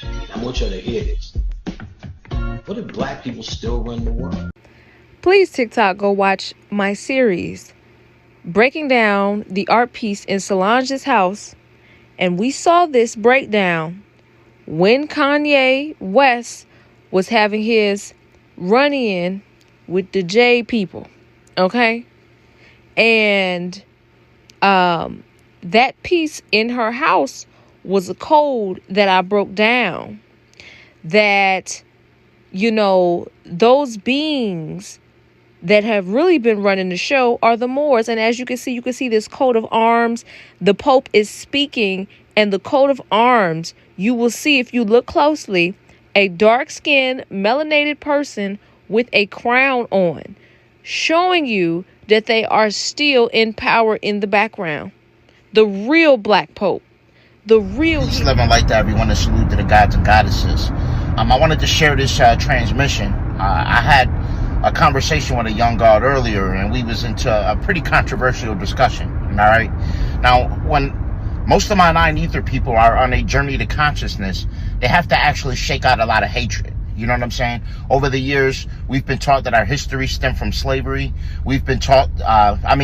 I want y'all to hear this. What if black people still run the world? Please, TikTok, go watch my series breaking down the art piece in Solange's house. And we saw this breakdown when Kanye West was having his run-in with the J people. Okay? And that piece in her house was a code that I broke down. That, those beings that have really been running the show are the Moors. And as you can see this coat of arms. The Pope is speaking, and the coat of arms, you will see if you look closely, a dark-skinned, melanated person with a crown on, showing you that they are still in power in the background. The real Black Pope. The real... Peace, love, and light to everyone, and salute to the gods and goddesses. I wanted to share this transmission. I had a conversation with a young god earlier, and we was into a pretty controversial discussion. All right. Now, when most of my nine ether people are on a journey to consciousness, they have to actually shake out a lot of hatred. You know what I'm saying? Over the years, we've been taught that our history stemmed from slavery. We've been taught,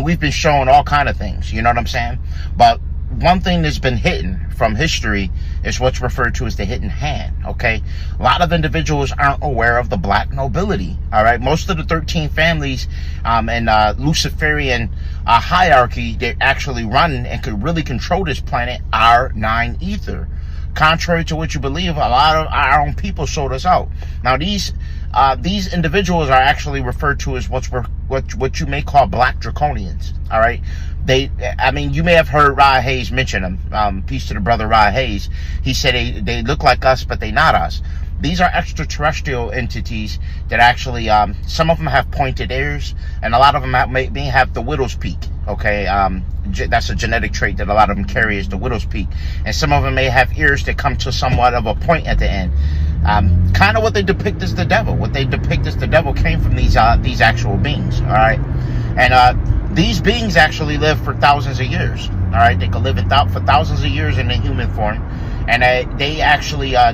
we've been shown all kind of things. You know what I'm saying? But one thing that's been hidden from history is what's referred to as the hidden hand, okay? A lot of individuals aren't aware of the black nobility, all right? Most of the 13 families and Luciferian hierarchy that actually run and could really control this planet are nine ether. Contrary to what you believe, a lot of our own people sold us out. Now, these individuals are actually referred to as what you may call black draconians, all right? You may have heard Rod Hayes mention them. Peace to the brother Rod Hayes. He said they look like us, but they not us. These are extraterrestrial entities that actually, some of them have pointed ears, and a lot of them have the widow's peak, okay? That's a genetic trait that a lot of them carry, is the widow's peak. And some of them may have ears that come to somewhat of a point at the end. Kind of what they depict as the devil. What they depict as the devil came from these actual beings, all right? And these beings actually live for thousands of years, all right? They could live for thousands of years in the human form. And they actually, a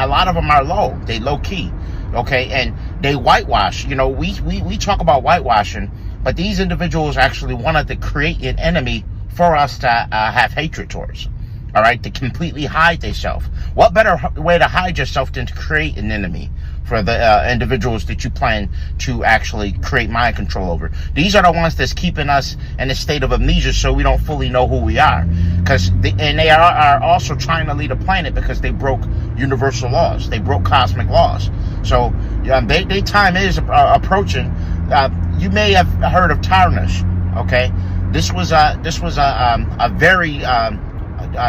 lot of them are low. They low key, okay? And they whitewash. We talk about whitewashing, but these individuals actually wanted to create an enemy for us to have hatred towards, all right? To completely hide themselves. What better way to hide yourself than to create an enemy for the individuals that you plan to actually create mind control over? These are the ones that's keeping us in a state of amnesia, so we don't fully know who we are. And they are also trying to lead a planet because they broke universal laws. They broke cosmic laws. So their time is approaching. You may have heard of Tarnish, okay? This was a very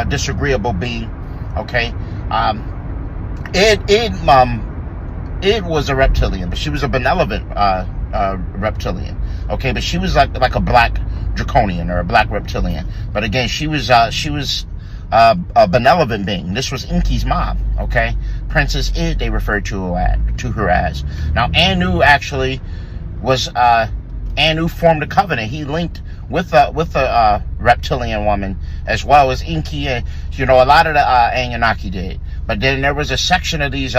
disagreeable being, okay? It was a reptilian, but she was a benevolent reptilian, okay? But she was like a black draconian or a black reptilian. But again, she was a benevolent being. This was Inky's mom, okay? Princess Id, they referred to her as. Now, Anu actually was Anu formed a covenant. He linked with a reptilian woman, as well as Inky, and a lot of the Anunnaki did. But then there was a section of these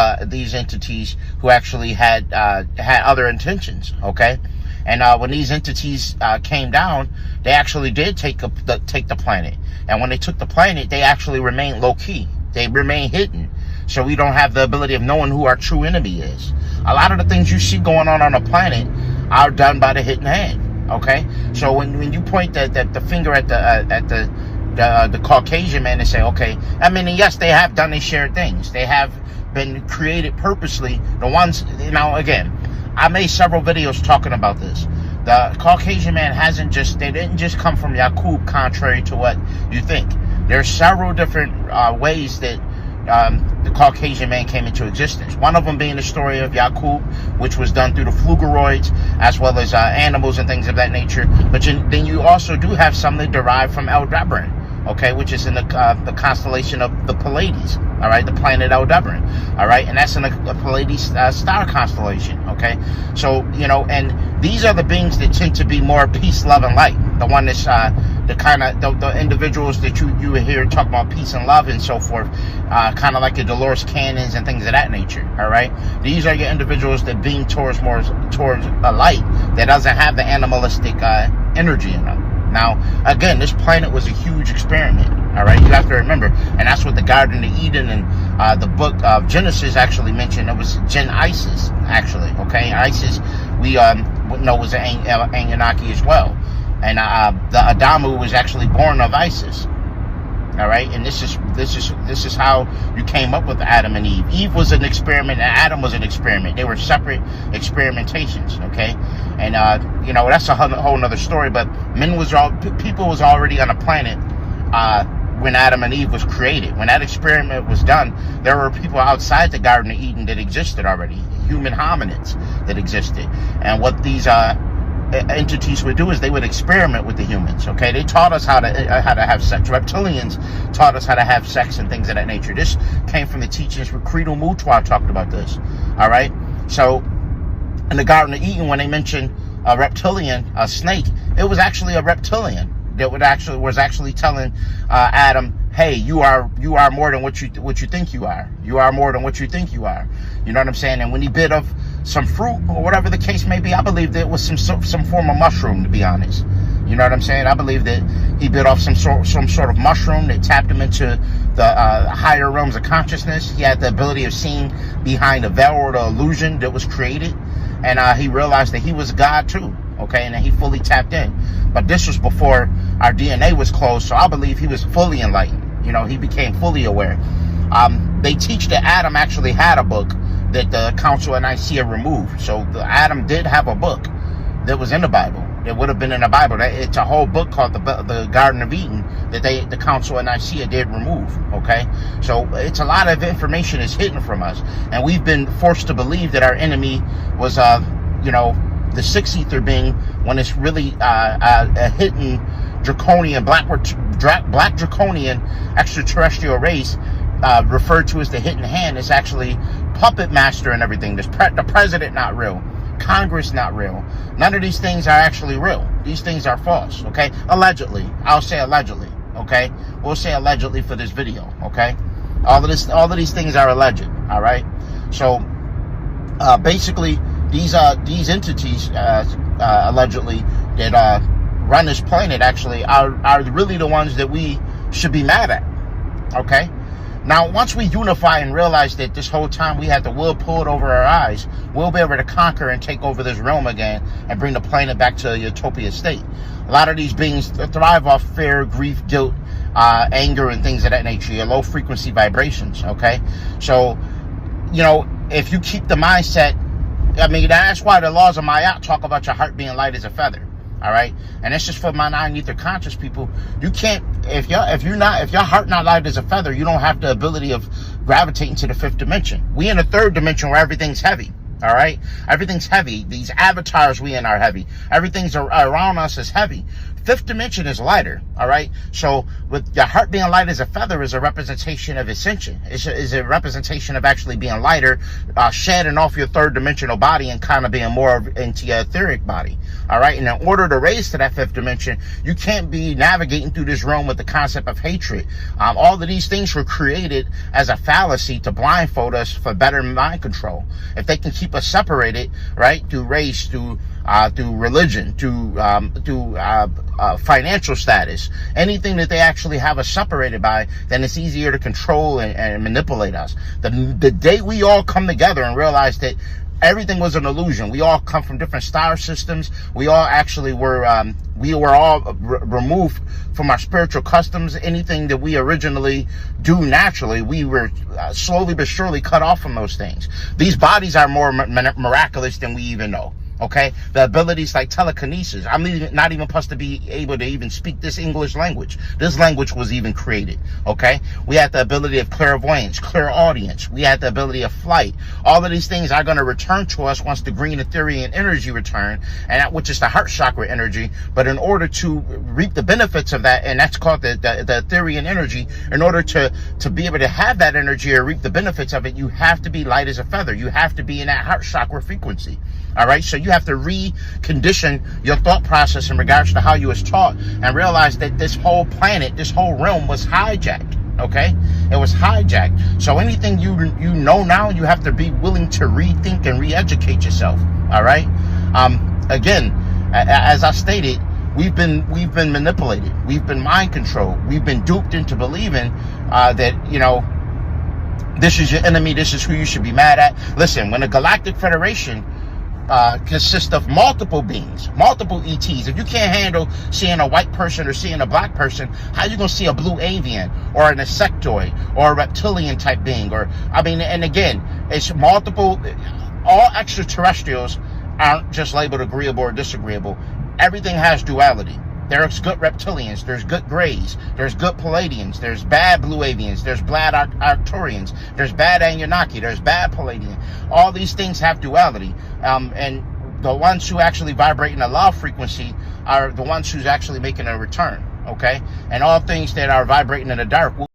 entities who actually had other intentions, okay? And when these entities came down, they actually did take the planet. And when they took the planet, they actually remained low key. They remain hidden, so we don't have the ability of knowing who our true enemy is. A lot of the things you see going on the planet are done by the hidden hand, okay? So when you point the finger at the Caucasian man and say, okay, yes, they have done these shared things. They have been created purposely. The ones, again, I made several videos talking about this. The Caucasian man they didn't just come from Yakub, contrary to what you think. There's several different ways that the Caucasian man came into existence. One of them being the story of Yakub, which was done through the Flugeroids, as well as animals and things of that nature. But then you also do have some that derive from Aldebaran, okay, which is in the constellation of the Pleiades, all right, the planet Aldebaran, all right, and that's in the Pleiades star constellation, okay. So and these are the beings that tend to be more peace, love, and light. The one that's the kind of the individuals that you hear talk about peace and love and so forth, kind of like your Dolores Cannons and things of that nature. All right, these are your individuals that beam towards a light that doesn't have the animalistic energy in them. Now, again, this planet was a huge experiment. All right, you have to remember, and that's what the Garden of Eden and the book of Genesis actually mentioned. It was Isis, actually. Okay, Isis, we know was an Anunnaki as well, and the Adamu was actually born of Isis. All right, and this is how you came up with Adam and Eve. Eve was an experiment, and Adam was an experiment. They were separate experimentations. Okay, and that's a whole nother story. But people was already on the planet when Adam and Eve was created. When that experiment was done, there were people outside the Garden of Eden that existed already, human hominids that existed. And what these entities would do is they would experiment with the humans. Okay, they taught us how to have sex. Reptilians taught us how to have sex and things of that nature. This came from the teachings where Credo Mutwa talked about this. All right, so in the Garden of Eden, when they mentioned a reptilian, a snake, it was actually a reptilian that was actually telling Adam, hey, you are more than what you think you are. You are more than what you think you are. You know what I'm saying? And when he bit of some fruit or whatever the case may be, I believe that it was some form of mushroom, to be honest. You know what I'm saying? I believe that he bit off some sort of mushroom that tapped him into the higher realms of consciousness. He had the ability of seeing behind the veil or the illusion that was created, and he realized that he was God too. Okay, and then he fully tapped in. But this was before our DNA was closed, so I believe he was fully enlightened. You know, he became fully aware. They teach that Adam actually had a book that the Council of Nicaea removed. So Adam did have a book that was in the Bible. It would have been in the Bible. It's a whole book called the Garden of Eden that the Council of Nicaea did remove. Okay, so it's a lot of information is hidden from us, and we've been forced to believe that our enemy was, the sixth ether being, when it's really a hidden draconian black draconian extraterrestrial race, referred to as the hidden hand, is actually puppet master and everything. The president not real, Congress not real. None of these things are actually real. These things are false. Okay, allegedly. I'll say allegedly. Okay, we'll say allegedly for this video. Okay, all of these things are alleged. All right, so basically these entities allegedly that run this planet actually are really the ones that we should be mad at. Okay, now once we unify and realize that this whole time we had the wool pulled over our eyes, we'll be able to conquer and take over this realm again and bring the planet back to a utopia state. A lot of these beings thrive off fear, grief, guilt, anger, and things of that nature, your low frequency vibrations. Okay, so if you keep the mindset, I mean, that's why the laws of Ma'at talk about your heart being light as a feather. All right, and that's just for my non-ether conscious people. You can't, if your heart not light as a feather, you don't have the ability of gravitating to the fifth dimension. We in the third dimension where everything's heavy. All right, everything's heavy. These avatars we in are heavy. Everything's around us is heavy. Fifth dimension is lighter. All right, so with your heart being light as a feather is a representation of ascension. Is a representation of actually being lighter, shedding off your third dimensional body and kind of being more into your etheric body. All right, and in order to raise to that fifth dimension, you can't be navigating through this realm with the concept of hatred. All of these things were created as a fallacy to blindfold us for better mind control. If they can keep us separated, right, through race, through religion, through financial status, anything that they actually have us separated by, then it's easier to control and manipulate us. The day we all come together and realize that everything was an illusion. We all come from different star systems. We all actually were removed from our spiritual customs. Anything that we originally do naturally, we were slowly but surely cut off from those things. These bodies are more miraculous than we even know. Okay, the abilities like telekinesis. I'm not even supposed to be able to even speak this English language. This language was even created. Okay, we had the ability of clairvoyance, clairaudience. We had the ability of flight. All of these things are going to return to us once the green etherian energy return, and that which is the heart chakra energy. But in order to reap the benefits of that, and that's called the etherian energy, in order to be able to have that energy or reap the benefits of it, you have to be light as a feather. You have to be in that heart chakra frequency. All right, so you have to recondition your thought process in regards to how you was taught, and realize that this whole planet, this whole realm was hijacked. Okay, it was hijacked. So anything you know now, you have to be willing to rethink and re-educate yourself. All right. Again, as I stated, we've been manipulated. We've been mind controlled. We've been duped into believing that, you know, this is your enemy. This is who you should be mad at. Listen, when the Galactic Federation consists of multiple beings, multiple ETs. If you can't handle seeing a white person or seeing a black person, how you gonna see a blue avian or an insectoid or a reptilian type being? Or, I mean, and again, it's multiple. All extraterrestrials aren't just labeled agreeable or disagreeable. Everything has duality. There's good reptilians, there's good grays, there's good Palladians, there's bad blue avians, there's bad Arcturians, there's bad Anunnaki, there's bad Palladian. All these things have duality. And the ones who actually vibrate in a love frequency are the ones who's actually making a return, okay? And all things that are vibrating in the dark will